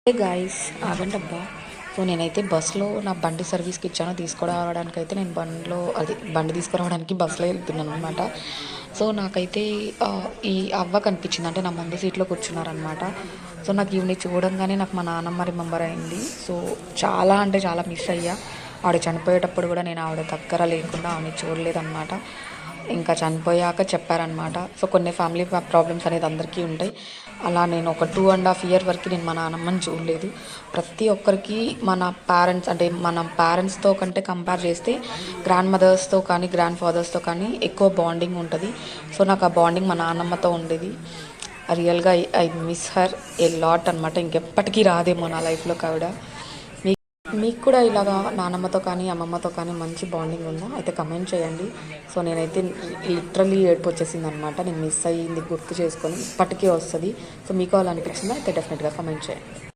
Hey guys, ఆగండబ్బా. So నేనైతే బస్సులో నా బండి సర్వీస్కి ఇచ్చాను. తీసుకురావడానికి అయితే నేను బండి తీసుకురావడానికి బస్సులో వెళ్తున్నాను అనమాట. సో నాకైతే ఈ అవ్వ కనిపించింది, అంటే నా ముందు సీట్లో కూర్చున్నారనమాట. సో నాకు ఈవిని చూడంగానే నాకు మా నాన్నమ్మ రిమెంబర్ అయింది. సో చాలా అంటే చాలా మిస్ అయ్యా. ఆవిడ చనిపోయేటప్పుడు కూడా నేను ఆవిడ దగ్గర లేకుండా ఆవిడని చూడలేదన్నమాట. ఇంకా చనిపోయాక చెప్పారనమాట. సో కొన్ని ఫ్యామిలీ ప్రాబ్లమ్స్ అనేది అందరికీ ఉంటాయి. అలా నేను ఒక 2.5 year వరకు నేను మా నాన్నమ్మని చూడలేదు. ప్రతి ఒక్కరికి మన పేరెంట్స్, అంటే మన పేరెంట్స్తో కంటే కంపేర్ చేస్తే గ్రాండ్ మదర్స్తో కానీ గ్రాండ్ ఫాదర్స్తో కానీ ఎక్కువ బాండింగ్ ఉంటుంది. సో నాకు ఆ బాండింగ్ మా నాన్నమ్మతో ఉండేది. రియల్గా I miss her a lot అనమాట. ఇంకెప్పటికీ రాదేమో నా లైఫ్లోకి ఆవిడ. మీకు కూడా ఇలాగా నానమ్మతో కానీ అమ్మమ్మతో కానీ మంచి బాండింగ్ ఉందా అయితే కమెంట్ చేయండి. సో నేనైతే లిటరల్లీ ఏడుపు వచ్చేసింది అనమాట. నేను మిస్ అయ్యింది గుర్తు చేసుకొని ఇప్పటికీ వస్తుంది. సో మీకు అలా అనిపించిందా అయితే డెఫినెట్గా కమెంట్ చేయండి.